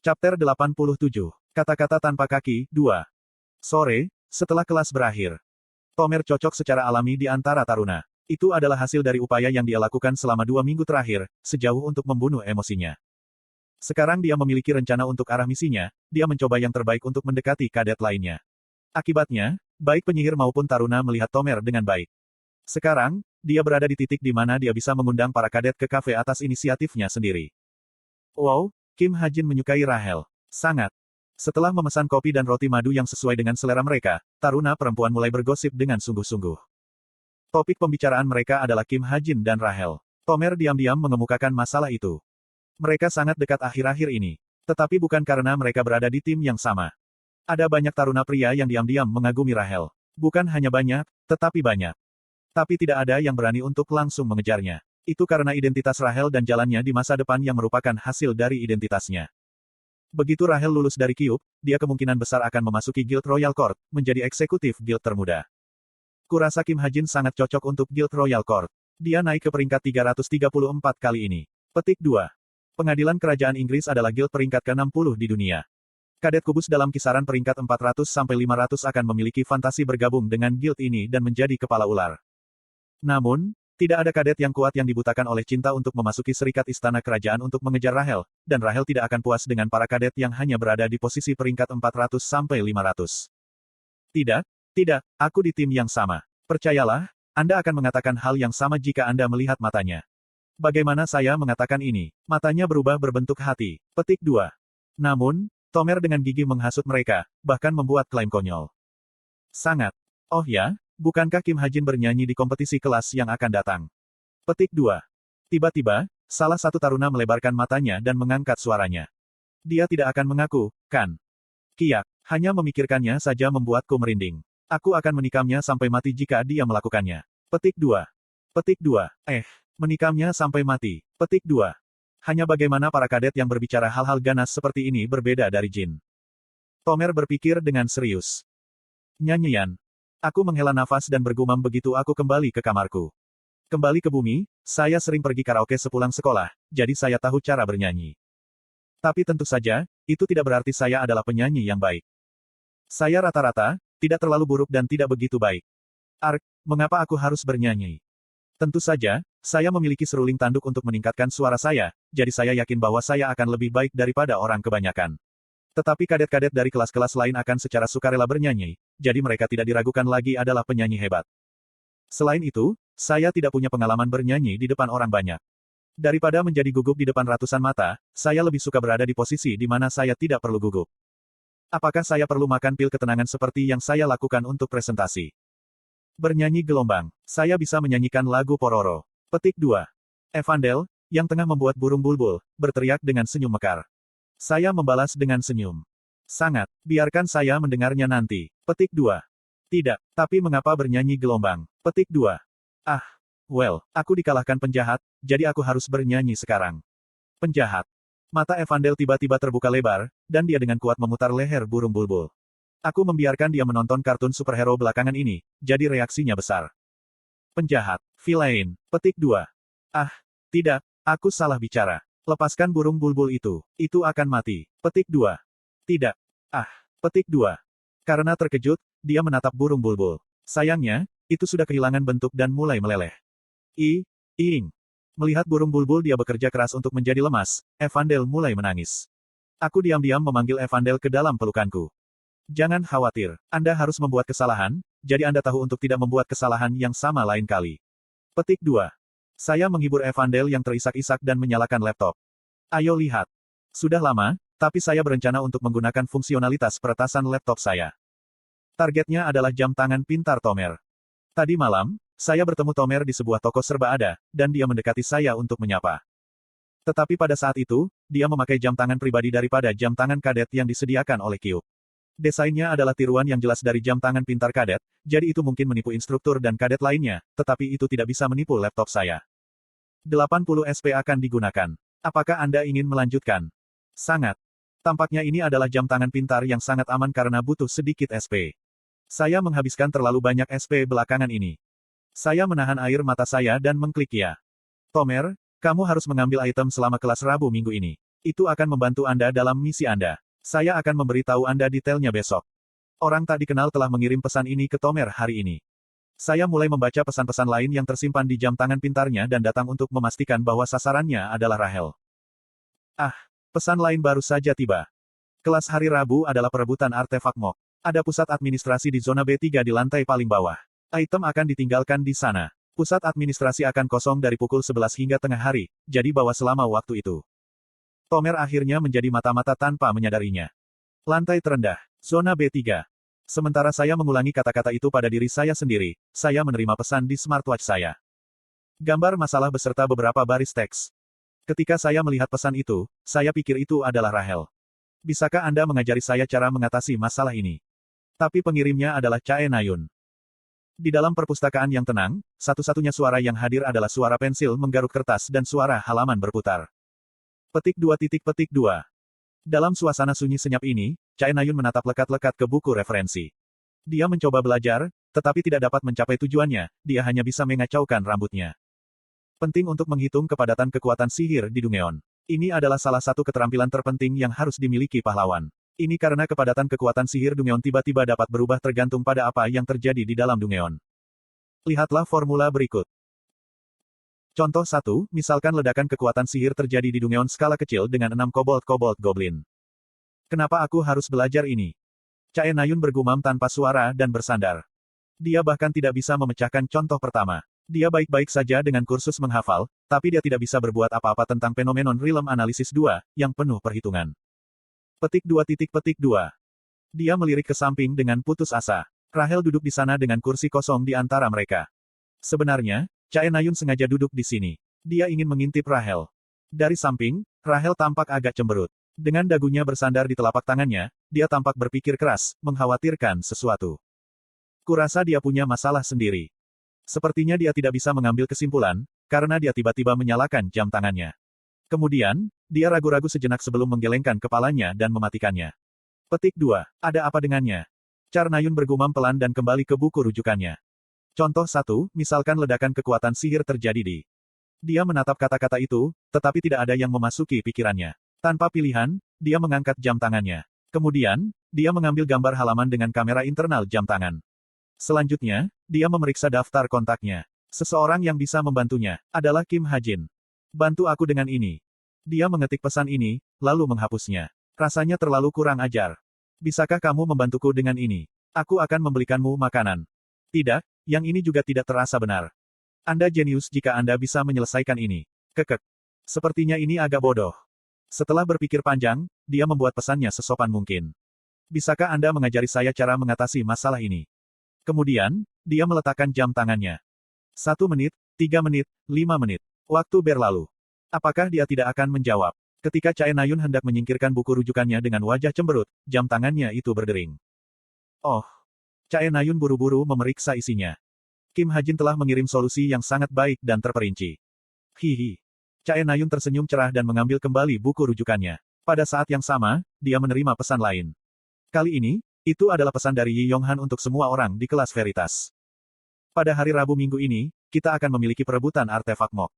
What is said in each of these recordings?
Chapter 87. Kata-kata tanpa kaki, 2. Sore, setelah kelas berakhir. Tomer cocok secara alami di antara taruna. Itu adalah hasil dari upaya yang dia lakukan selama 2 minggu terakhir, sejauh untuk membunuh emosinya. Sekarang dia memiliki rencana untuk arah misinya, dia mencoba yang terbaik untuk mendekati kadet lainnya. Akibatnya, baik penyihir maupun taruna melihat Tomer dengan baik. Sekarang, dia berada di titik di mana dia bisa mengundang para kadet ke kafe atas inisiatifnya sendiri. Wow, Kim Ha-jin menyukai Rahel. Sangat. Setelah memesan kopi dan roti madu yang sesuai dengan selera mereka, taruna perempuan mulai bergosip dengan sungguh-sungguh. Topik pembicaraan mereka adalah Kim Ha-jin dan Rahel. Tomer diam-diam mengemukakan masalah itu. Mereka sangat dekat akhir-akhir ini. Tetapi bukan karena mereka berada di tim yang sama. Ada banyak taruna pria yang diam-diam mengagumi Rahel. Bukan hanya banyak, tetapi banyak. Tapi tidak ada yang berani untuk langsung mengejarnya. Itu karena identitas Rahel dan jalannya di masa depan yang merupakan hasil dari identitasnya. Begitu Rahel lulus dari Kyuup, dia kemungkinan besar akan memasuki Guild Royal Court, menjadi eksekutif guild termuda. Kurasa Kim Ha-jin sangat cocok untuk Guild Royal Court. Dia naik ke peringkat 334 kali ini. Petik 2. Pengadilan Kerajaan Inggris adalah guild peringkat ke-60 di dunia. Kadet kubus dalam kisaran peringkat 400-500 akan memiliki fantasi bergabung dengan guild ini dan menjadi kepala ular. Namun, tidak ada kadet yang kuat yang dibutakan oleh cinta untuk memasuki serikat istana kerajaan untuk mengejar Rahel, dan Rahel tidak akan puas dengan para kadet yang hanya berada di posisi peringkat 400-500. Tidak, aku di tim yang sama. Percayalah, Anda akan mengatakan hal yang sama jika Anda melihat matanya. Bagaimana saya mengatakan ini? Matanya berubah berbentuk hati. Petik 2. Namun, Tomer dengan gigi menghasut mereka, bahkan membuat klaim konyol. Sangat. Oh ya? Bukankah Kim Ha-jin bernyanyi di kompetisi kelas yang akan datang? Petik 2. Tiba-tiba, salah satu taruna melebarkan matanya dan mengangkat suaranya. Dia tidak akan mengaku, kan? Kiak, hanya memikirkannya saja membuatku merinding. Aku akan menikamnya sampai mati jika dia melakukannya. Petik 2. Petik 2. Menikamnya sampai mati. Petik 2. Hanya bagaimana para kadet yang berbicara hal-hal ganas seperti ini berbeda dari Jin. Tomer berpikir dengan serius. Nyanyian. Aku menghela nafas dan bergumam begitu aku kembali ke kamarku. Kembali ke bumi, saya sering pergi karaoke sepulang sekolah, jadi saya tahu cara bernyanyi. Tapi tentu saja, itu tidak berarti saya adalah penyanyi yang baik. Saya rata-rata, tidak terlalu buruk dan tidak begitu baik. Mengapa aku harus bernyanyi? Tentu saja, saya memiliki seruling tanduk untuk meningkatkan suara saya, jadi saya yakin bahwa saya akan lebih baik daripada orang kebanyakan. Tetapi kadet-kadet dari kelas-kelas lain akan secara sukarela bernyanyi, jadi mereka tidak diragukan lagi adalah penyanyi hebat. Selain itu, saya tidak punya pengalaman bernyanyi di depan orang banyak. Daripada menjadi gugup di depan ratusan mata, saya lebih suka berada di posisi di mana saya tidak perlu gugup. Apakah saya perlu makan pil ketenangan seperti yang saya lakukan untuk presentasi? Bernyanyi gelombang. Saya bisa menyanyikan lagu Pororo. Petik 2. Evandel, yang tengah membuat burung bulbul, berteriak dengan senyum mekar. Saya membalas dengan senyum. Sangat. Biarkan saya mendengarnya nanti. Petik 2. Tidak, tapi mengapa bernyanyi gelombang? Petik 2. Aku dikalahkan penjahat, jadi aku harus bernyanyi sekarang. Penjahat. Mata Evandel tiba-tiba terbuka lebar, dan dia dengan kuat memutar leher burung bulbul. Aku membiarkan dia menonton kartun superhero belakangan ini, jadi reaksinya besar. Penjahat. Villain. Petik 2. Tidak, aku salah bicara. Lepaskan burung bulbul itu akan mati. Petik 2. Tidak. Petik 2. Karena terkejut, dia menatap burung bulbul. Sayangnya, itu sudah kehilangan bentuk dan mulai meleleh. Melihat burung bulbul dia bekerja keras untuk menjadi lemas, Evandel mulai menangis. Aku diam-diam memanggil Evandel ke dalam pelukanku. Jangan khawatir, Anda harus membuat kesalahan, jadi Anda tahu untuk tidak membuat kesalahan yang sama lain kali. Petik 2. Saya menghibur Evandel yang terisak-isak dan menyalakan laptop. Ayo lihat. Sudah lama, tapi saya berencana untuk menggunakan fungsionalitas peretasan laptop saya. Targetnya adalah jam tangan pintar Tomer. Tadi malam, saya bertemu Tomer di sebuah toko serba ada, dan dia mendekati saya untuk menyapa. Tetapi pada saat itu, dia memakai jam tangan pribadi daripada jam tangan kadet yang disediakan oleh Kyuup. Desainnya adalah tiruan yang jelas dari jam tangan pintar kadet, jadi itu mungkin menipu instruktur dan kadet lainnya, tetapi itu tidak bisa menipu laptop saya. 80 SP akan digunakan. Apakah Anda ingin melanjutkan? Sangat. Tampaknya ini adalah jam tangan pintar yang sangat aman karena butuh sedikit SP. Saya menghabiskan terlalu banyak SP belakangan ini. Saya menahan air mata saya dan mengklik ya. Tomer, kamu harus mengambil item selama kelas Rabu minggu ini. Itu akan membantu Anda dalam misi Anda. Saya akan memberitahu Anda detailnya besok. Orang tak dikenal telah mengirim pesan ini ke Tomer hari ini. Saya mulai membaca pesan-pesan lain yang tersimpan di jam tangan pintarnya dan datang untuk memastikan bahwa sasarannya adalah Rahel. Ah, pesan lain baru saja tiba. Kelas hari Rabu adalah perebutan artefak Mok. Ada pusat administrasi di zona B3 di lantai paling bawah. Item akan ditinggalkan di sana. Pusat administrasi akan kosong dari pukul 11 hingga tengah hari, jadi bawa selama waktu itu. Tomer akhirnya menjadi mata-mata tanpa menyadarinya. Lantai terendah, zona B3. Sementara saya mengulangi kata-kata itu pada diri saya sendiri, saya menerima pesan di smartwatch saya. Gambar masalah beserta beberapa baris teks. Ketika saya melihat pesan itu, saya pikir itu adalah Rahel. Bisakah Anda mengajari saya cara mengatasi masalah ini? Tapi pengirimnya adalah Chae Nayun. Di dalam perpustakaan yang tenang, satu-satunya suara yang hadir adalah suara pensil menggaruk kertas dan suara halaman berputar. Petik 2. Dalam suasana sunyi senyap ini, Chae Nayun menatap lekat-lekat ke buku referensi. Dia mencoba belajar, tetapi tidak dapat mencapai tujuannya, dia hanya bisa mengacaukan rambutnya. Penting untuk menghitung kepadatan kekuatan sihir di Dungeon. Ini adalah salah satu keterampilan terpenting yang harus dimiliki pahlawan. Ini karena kepadatan kekuatan sihir Dungeon tiba-tiba dapat berubah tergantung pada apa yang terjadi di dalam Dungeon. Lihatlah formula berikut. Contoh 1, misalkan ledakan kekuatan sihir terjadi di Dungeon skala kecil dengan 6 kobold goblin. Kenapa aku harus belajar ini? Chae Nayun bergumam tanpa suara dan bersandar. Dia bahkan tidak bisa memecahkan contoh pertama. Dia baik-baik saja dengan kursus menghafal, tapi dia tidak bisa berbuat apa-apa tentang fenomenon Realm Analysis 2, yang penuh perhitungan. Petik 2. Dia melirik ke samping dengan putus asa. Rahel duduk di sana dengan kursi kosong di antara mereka. Sebenarnya, Chae Nayun sengaja duduk di sini. Dia ingin mengintip Rahel. Dari samping, Rahel tampak agak cemberut. Dengan dagunya bersandar di telapak tangannya, dia tampak berpikir keras, mengkhawatirkan sesuatu. Kurasa dia punya masalah sendiri. Sepertinya dia tidak bisa mengambil kesimpulan, karena dia tiba-tiba menyalakan jam tangannya. Kemudian, dia ragu-ragu sejenak sebelum menggelengkan kepalanya dan mematikannya. Petik 2. Ada apa dengannya? Chae Nayun bergumam pelan dan kembali ke buku rujukannya. Contoh 1, misalkan ledakan kekuatan sihir terjadi di. Dia menatap kata-kata itu, tetapi tidak ada yang memasuki pikirannya. Tanpa pilihan, dia mengangkat jam tangannya. Kemudian, dia mengambil gambar halaman dengan kamera internal jam tangan. Selanjutnya, dia memeriksa daftar kontaknya. Seseorang yang bisa membantunya adalah Kim Ha-jin. Bantu aku dengan ini. Dia mengetik pesan ini, lalu menghapusnya. Rasanya terlalu kurang ajar. Bisakah kamu membantuku dengan ini? Aku akan membelikanmu makanan. Tidak, yang ini juga tidak terasa benar. Anda jenius jika Anda bisa menyelesaikan ini. Kekek. Sepertinya ini agak bodoh. Setelah berpikir panjang, dia membuat pesannya sesopan mungkin. Bisakah Anda mengajari saya cara mengatasi masalah ini? Kemudian, dia meletakkan jam tangannya. 1 menit, 3 menit, 5 menit. Waktu berlalu. Apakah dia tidak akan menjawab? Ketika Chae Nayun hendak menyingkirkan buku rujukannya dengan wajah cemberut, jam tangannya itu berdering. Oh. Chae Nayun buru-buru memeriksa isinya. Kim Ha-jin telah mengirim solusi yang sangat baik dan terperinci. Hihi. Chae Nayun tersenyum cerah dan mengambil kembali buku rujukannya. Pada saat yang sama, dia menerima pesan lain. Kali ini, itu adalah pesan dari Yi Yonghan untuk semua orang di kelas Veritas. Pada hari Rabu minggu ini, kita akan memiliki perebutan artefak Mok.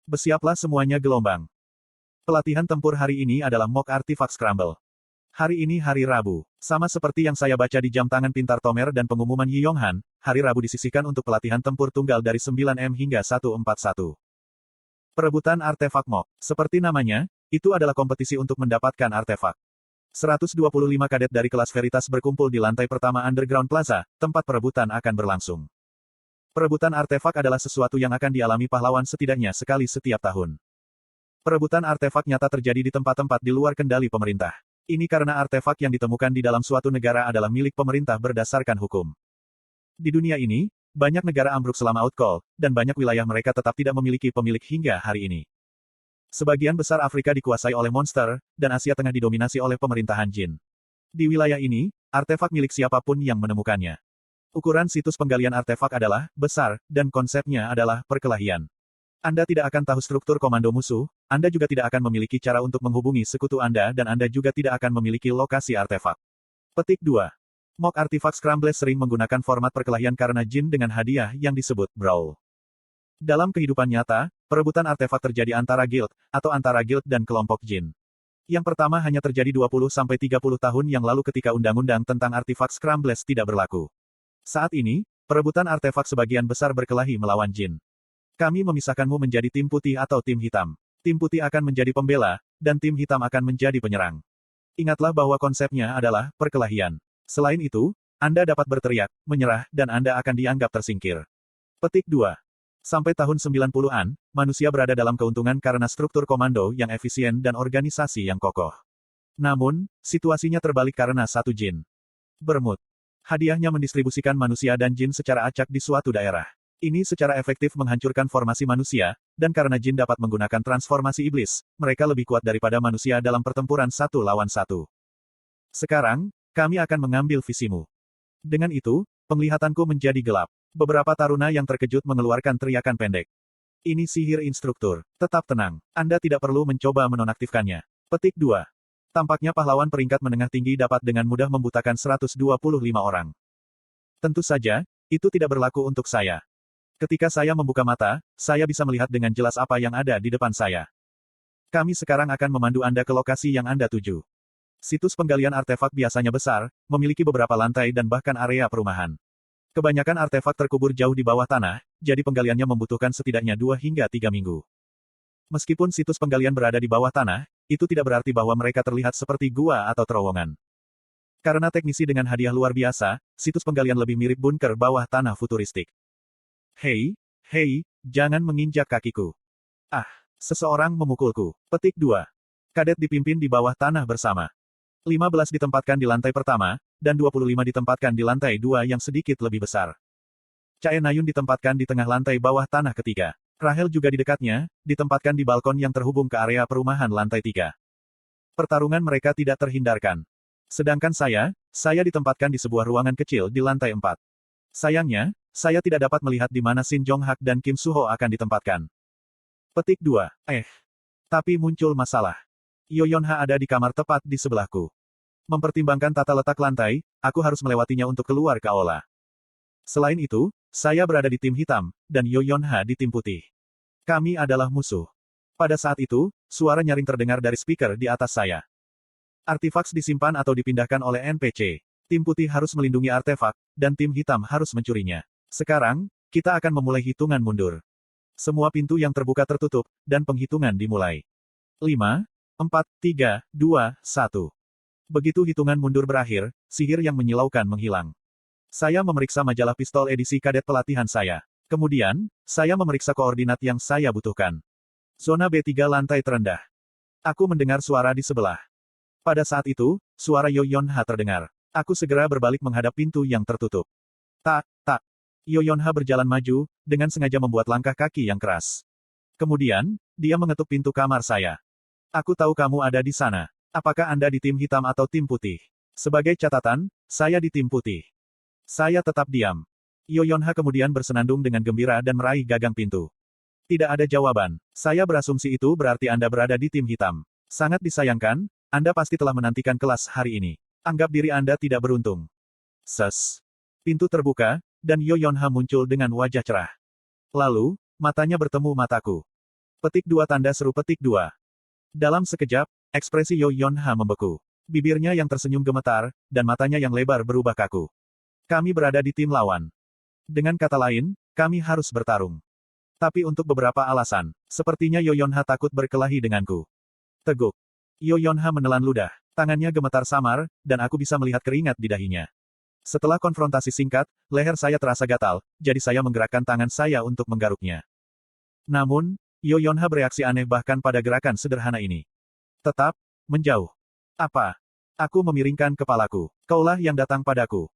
Bersiaplah semuanya gelombang. Pelatihan tempur hari ini adalah Mok Artifact Scramble. Hari ini hari Rabu. Sama seperti yang saya baca di jam tangan pintar Tomer dan pengumuman Yi Yonghan, hari Rabu disisihkan untuk pelatihan tempur tunggal dari 9M hingga 141. Perebutan artefak Mok. Seperti namanya, itu adalah kompetisi untuk mendapatkan artefak. 125 kadet dari kelas Veritas berkumpul di lantai pertama Underground Plaza, tempat perebutan akan berlangsung. Perebutan artefak adalah sesuatu yang akan dialami pahlawan setidaknya sekali setiap tahun. Perebutan artefak nyata terjadi di tempat-tempat di luar kendali pemerintah. Ini karena artefak yang ditemukan di dalam suatu negara adalah milik pemerintah berdasarkan hukum. Di dunia ini, banyak negara ambruk selama Outcall, dan banyak wilayah mereka tetap tidak memiliki pemilik hingga hari ini. Sebagian besar Afrika dikuasai oleh monster, dan Asia Tengah didominasi oleh pemerintahan Jin. Di wilayah ini, artefak milik siapapun yang menemukannya. Ukuran situs penggalian artefak adalah besar, dan konsepnya adalah perkelahian. Anda tidak akan tahu struktur komando musuh, Anda juga tidak akan memiliki cara untuk menghubungi sekutu Anda dan Anda juga tidak akan memiliki lokasi artefak. Petik 2. Mok Artifact Scramble sering menggunakan format perkelahian karena Jin dengan hadiah yang disebut Brawl. Dalam kehidupan nyata, perebutan artefak terjadi antara guild, atau antara guild dan kelompok Jin. Yang pertama hanya terjadi 20-30 tahun yang lalu ketika undang-undang tentang artefak Scrambles tidak berlaku. Saat ini, perebutan artefak sebagian besar berkelahi melawan jin. Kami memisahkanmu menjadi tim putih atau tim hitam. Tim putih akan menjadi pembela, dan tim hitam akan menjadi penyerang. Ingatlah bahwa konsepnya adalah perkelahian. Selain itu, Anda dapat berteriak, menyerah, dan Anda akan dianggap tersingkir. Petik 2. Sampai tahun 90-an, manusia berada dalam keuntungan karena struktur komando yang efisien dan organisasi yang kokoh. Namun, situasinya terbalik karena satu jin Bermud. Hadiahnya mendistribusikan manusia dan jin secara acak di suatu daerah. Ini secara efektif menghancurkan formasi manusia, dan karena jin dapat menggunakan transformasi iblis, mereka lebih kuat daripada manusia dalam pertempuran satu lawan satu. Sekarang, kami akan mengambil visimu. Dengan itu, penglihatanku menjadi gelap. Beberapa taruna yang terkejut mengeluarkan teriakan pendek. Ini sihir instruktur. Tetap tenang. Anda tidak perlu mencoba menonaktifkannya. Petik 2. Tampaknya pahlawan peringkat menengah tinggi dapat dengan mudah membutakan 125 orang. Tentu saja, itu tidak berlaku untuk saya. Ketika saya membuka mata, saya bisa melihat dengan jelas apa yang ada di depan saya. Kami sekarang akan memandu Anda ke lokasi yang Anda tuju. Situs penggalian artefak biasanya besar, memiliki beberapa lantai dan bahkan area perumahan. Kebanyakan artefak terkubur jauh di bawah tanah, jadi penggaliannya membutuhkan setidaknya 2 hingga 3 minggu. Meskipun situs penggalian berada di bawah tanah, itu tidak berarti bahwa mereka terlihat seperti gua atau terowongan. Karena teknisi dengan hadiah luar biasa, situs penggalian lebih mirip bunker bawah tanah futuristik. Hei, jangan menginjak kakiku. Ah, seseorang memukulku. Petik 2. Kadet dipimpin di bawah tanah bersama. 15 ditempatkan di lantai pertama, dan 25 ditempatkan di lantai 2 yang sedikit lebih besar. Cae Nayun ditempatkan di tengah lantai bawah tanah ketiga. Rahel juga di dekatnya, ditempatkan di balkon yang terhubung ke area perumahan lantai 3. Pertarungan mereka tidak terhindarkan. Sedangkan saya ditempatkan di sebuah ruangan kecil di lantai 4. Sayangnya, saya tidak dapat melihat di mana Shin Jong-hak dan Kim Suho akan ditempatkan. Petik 2. Tapi muncul masalah. Yoyonha ada di kamar tepat di sebelahku. Mempertimbangkan tata letak lantai, aku harus melewatinya untuk keluar ke aula. Selain itu, saya berada di tim hitam, dan Yoyonha di tim putih. Kami adalah musuh. Pada saat itu, suara nyaring terdengar dari speaker di atas saya. Artefak disimpan atau dipindahkan oleh NPC. Tim putih harus melindungi artefak, dan tim hitam harus mencurinya. Sekarang, kita akan memulai hitungan mundur. Semua pintu yang terbuka tertutup, dan penghitungan dimulai. 5, 4, 3, 2, 1. Begitu hitungan mundur berakhir, sihir yang menyilaukan menghilang. Saya memeriksa majalah pistol edisi kadet pelatihan saya. Kemudian, saya memeriksa koordinat yang saya butuhkan. Zona B3 lantai terendah. Aku mendengar suara di sebelah. Pada saat itu, suara Yoyonha terdengar. Aku segera berbalik menghadap pintu yang tertutup. Tak. Yoyonha berjalan maju, dengan sengaja membuat langkah kaki yang keras. Kemudian, dia mengetuk pintu kamar saya. Aku tahu kamu ada di sana. Apakah Anda di tim hitam atau tim putih? Sebagai catatan, saya di tim putih. Saya tetap diam. Yoyonha kemudian bersenandung dengan gembira dan meraih gagang pintu. Tidak ada jawaban. Saya berasumsi itu berarti Anda berada di tim hitam. Sangat disayangkan, Anda pasti telah menantikan kelas hari ini. Anggap diri Anda tidak beruntung. Pintu terbuka, dan Yoyonha muncul dengan wajah cerah. Lalu, matanya bertemu mataku. Petik 2 tanda seru petik 2. Dalam sekejap, ekspresi Yoyonha membeku. Bibirnya yang tersenyum gemetar, dan matanya yang lebar berubah kaku. Kami berada di tim lawan. Dengan kata lain, kami harus bertarung. Tapi untuk beberapa alasan, sepertinya Yoyonha takut berkelahi denganku. Teguk. Yoyonha menelan ludah. Tangannya gemetar samar, dan aku bisa melihat keringat di dahinya. Setelah konfrontasi singkat, leher saya terasa gatal, jadi saya menggerakkan tangan saya untuk menggaruknya. Namun, Yoyonha bereaksi aneh bahkan pada gerakan sederhana ini. Tetap menjauh. Apa? Aku memiringkan kepalaku. Kaulah yang datang padaku.